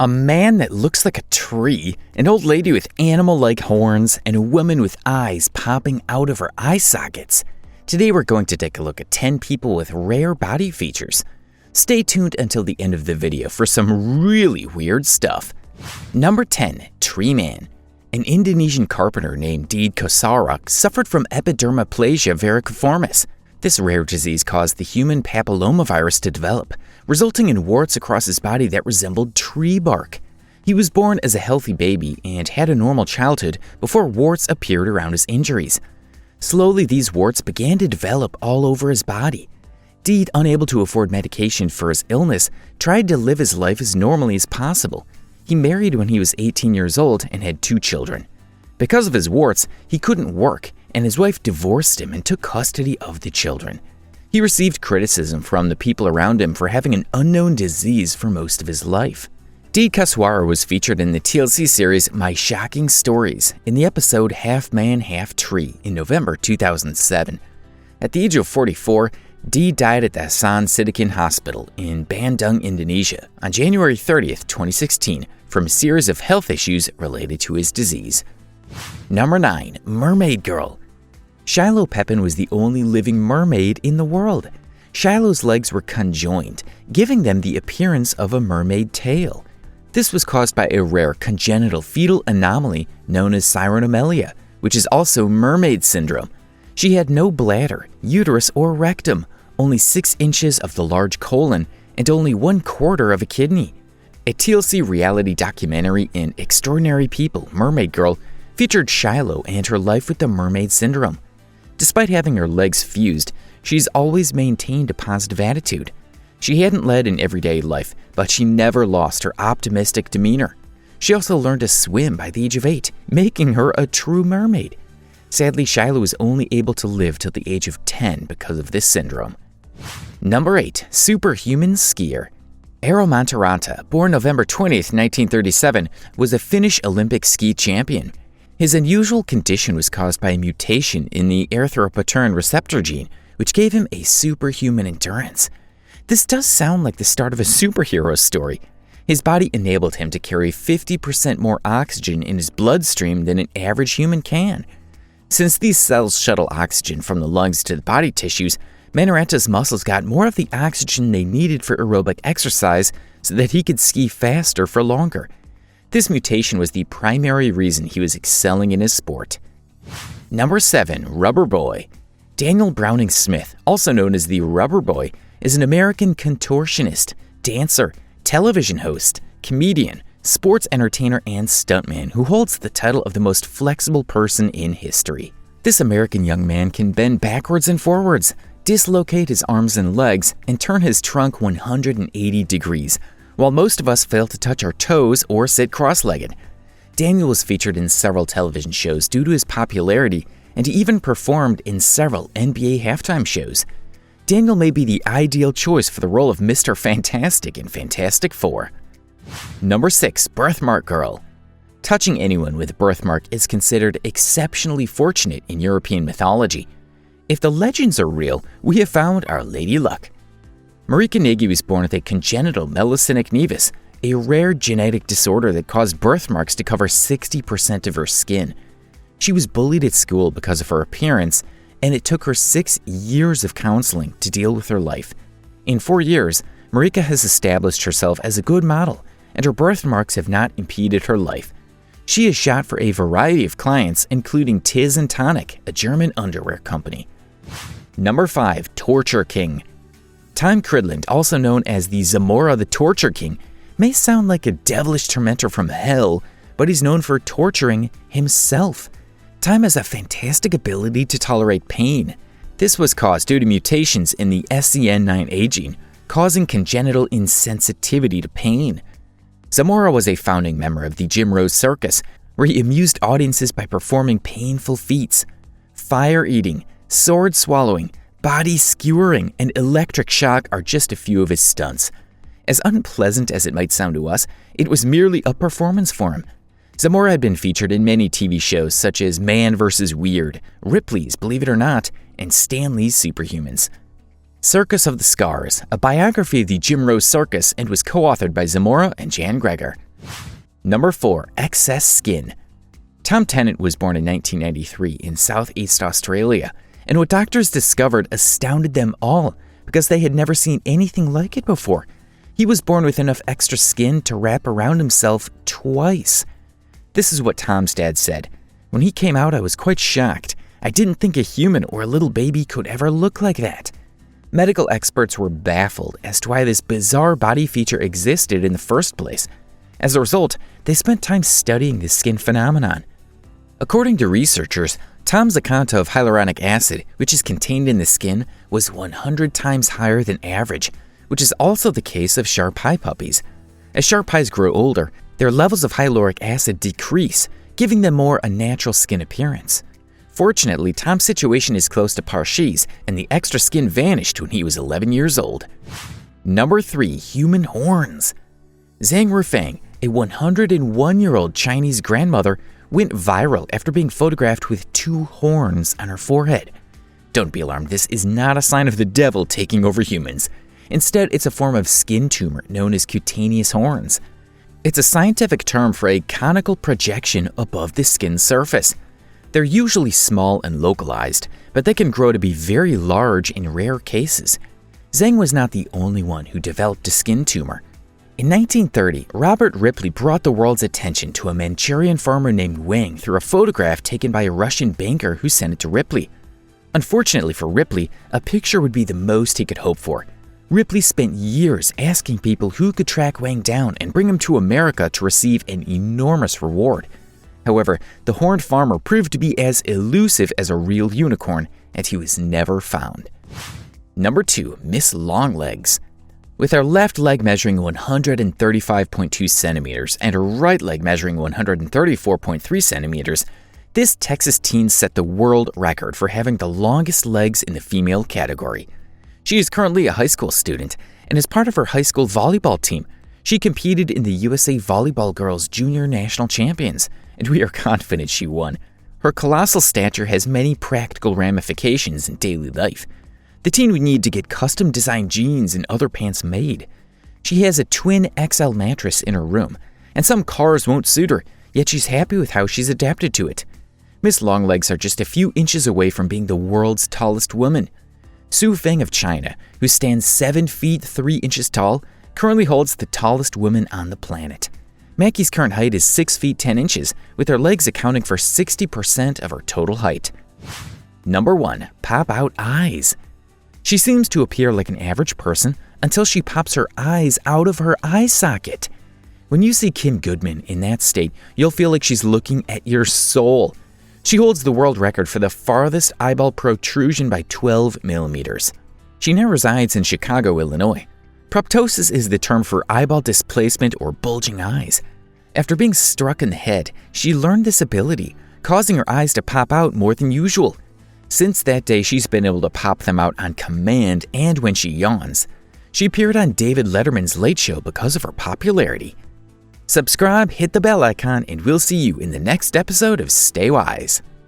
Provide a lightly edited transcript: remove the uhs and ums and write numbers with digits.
A man that looks like a tree, an old lady with animal-like horns, and a woman with eyes popping out of her eye sockets. Today we're going to take a look at 10 people with rare body features. Stay tuned until the end of the video for some really weird stuff. Number 10. Tree Man. An Indonesian carpenter named Deed Kosarak suffered from epidermoplasia verruciformis. This rare disease caused the human papillomavirus to develop, resulting in warts across his body that resembled tree bark. He was born as a healthy baby and had a normal childhood before warts appeared around his injuries. Slowly, these warts began to develop all over his body. Deed, unable to afford medication for his illness, tried to live his life as normally as possible. He married when he was 18 years old and had 2 children. Because of his warts, he couldn't work, and his wife divorced him and took custody of the children. He received criticism from the people around him for having an unknown disease for most of his life. Deed Kosarak was featured in the TLC series My Shocking Stories in the episode Half Man, Half Tree in November 2007. At the age of 44, Deed died at the Hasan Sadikin Hospital in Bandung, Indonesia on January 30th, 2016 from a series of health issues related to his disease. Number 9. Mermaid Girl. Shiloh Pepin was the only living mermaid in the world. Shiloh's legs were conjoined, giving them the appearance of a mermaid tail. This was caused by a rare congenital fetal anomaly known as cyanomelia, which is also mermaid syndrome. She had no bladder, uterus, or rectum, only 6 inches of the large colon, and only 1/4 of a kidney. A TLC reality documentary in Extraordinary People, Mermaid Girl, featured Shiloh and her life with the mermaid syndrome. Despite having her legs fused, she's always maintained a positive attitude. She hadn't led an everyday life, but she never lost her optimistic demeanor. She also learned to swim by the age of 8, making her a true mermaid. Sadly, Shiloh was only able to live till the age of 10 because of this syndrome. Number 8. Superhuman Skier. Eero Montaranta, born November 20th, 1937, was a Finnish Olympic ski champion. His unusual condition was caused by a mutation in the erythropoietin receptor gene, which gave him a superhuman endurance. This does sound like the start of a superhero story. His body enabled him to carry 50% more oxygen in his bloodstream than an average human can. Since these cells shuttle oxygen from the lungs to the body tissues, Montaranta's muscles got more of the oxygen they needed for aerobic exercise so that he could ski faster for longer. This mutation was the primary reason he was excelling in his sport. Number 7. Rubber Boy. Daniel Browning Smith, also known as the Rubber Boy, is an American contortionist, dancer, television host, comedian, sports entertainer, and stuntman who holds the title of the most flexible person in history. This American young man can bend backwards and forwards, dislocate his arms and legs, and turn his trunk 180 degrees, while most of us fail to touch our toes or sit cross-legged. Daniel was featured in several television shows due to his popularity, and he even performed in several NBA halftime shows. Daniel may be the ideal choice for the role of Mr. Fantastic in Fantastic Four. Number 6. Birthmark Girl. Touching anyone with a birthmark is considered exceptionally fortunate in European mythology. If the legends are real, we have found our Lady Luck. Marika Nagy was born with a congenital melasenic nevus, a rare genetic disorder that caused birthmarks to cover 60% of her skin. She was bullied at school because of her appearance, and it took her 6 years of counseling to deal with her life. In 4 years, Marika has established herself as a good model, and her birthmarks have not impeded her life. She is shot for a variety of clients, including Tiz & Tonic, a German underwear company. Number 5. Torture King. Time Cridland, also known as the Zamora the Torture King, may sound like a devilish tormentor from hell, but he's known for torturing himself. Time has a fantastic ability to tolerate pain. This was caused due to mutations in the SCN9A gene, causing congenital insensitivity to pain. Zamora was a founding member of the Jim Rose Circus, where he amused audiences by performing painful feats. Fire eating, sword swallowing, body skewering, and electric shock are just a few of his stunts. As unpleasant as it might sound to us, it was merely a performance for him. Zamora had been featured in many TV shows such as Man vs. Weird, Ripley's Believe It or Not, and Stan Lee's Superhumans. Circus of the Scars, a biography of the Jim Rose Circus, and was co-authored by Zamora and Jan Greger. Number 4. Excess skin. Tom Tennant was born in 1993 in Southeast Australia, and what doctors discovered astounded them all because they had never seen anything like it before. He was born with enough extra skin to wrap around himself twice. This is what Tom's dad said. "When he came out, I was quite shocked. I didn't think a human or a little baby could ever look like that." Medical experts were baffled as to why this bizarre body feature existed in the first place. As a result, they spent time studying this skin phenomenon. According to researchers, Tom's account of hyaluronic acid, which is contained in the skin, was 100 times higher than average, which is also the case of Shar Pei puppies. As Shar Peis grow older, their levels of hyaluronic acid decrease, giving them more a natural skin appearance. Fortunately, Tom's situation is close to Parchee's, and the extra skin vanished when he was 11 years old. Number 3. Human horns. Zhang Rufang, a 101-year-old Chinese grandmother, went viral after being photographed with 2 horns on her forehead. Don't be alarmed, this is not a sign of the devil taking over humans. Instead, it's a form of skin tumor known as cutaneous horns. It's a scientific term for a conical projection above the skin surface. They're usually small and localized, but they can grow to be very large in rare cases. Zhang was not the only one who developed a skin tumor. In 1930, Robert Ripley brought the world's attention to a Manchurian farmer named Wang through a photograph taken by a Russian banker who sent it to Ripley. Unfortunately for Ripley, a picture would be the most he could hope for. Ripley spent years asking people who could track Wang down and bring him to America to receive an enormous reward. However, the horned farmer proved to be as elusive as a real unicorn, and he was never found. Number 2. Miss Longlegs. With her left leg measuring 135.2 centimeters and her right leg measuring 134.3 centimeters, this Texas teen set the world record for having the longest legs in the female category. She is currently a high school student, and as part of her high school volleyball team, she competed in the USA Volleyball Girls Junior National Champions, and we are confident she won. Her colossal stature has many practical ramifications in daily life. The teen would need to get custom-designed jeans and other pants made. She has a twin XL mattress in her room, and some cars won't suit her, yet she's happy with how she's adapted to it. Miss Longlegs are just a few inches away from being the world's tallest woman. Su Feng of China, who stands 7 feet 3 inches tall, currently holds the tallest woman on the planet. Mackie's current height is 6 feet 10 inches, with her legs accounting for 60% of her total height. Number 1. Pop out eyes. She seems to appear like an average person until she pops her eyes out of her eye socket. When you see Kim Goodman in that state, you'll feel like she's looking at your soul. She holds the world record for the farthest eyeball protrusion by 12 millimeters. She now resides in Chicago, Illinois. Proptosis is the term for eyeball displacement or bulging eyes. After being struck in the head, she learned this ability, causing her eyes to pop out more than usual. Since that day, she's been able to pop them out on command and when she yawns. She appeared on David Letterman's Late Show because of her popularity. Subscribe, hit the bell icon, and we'll see you in the next episode of Stay Wise.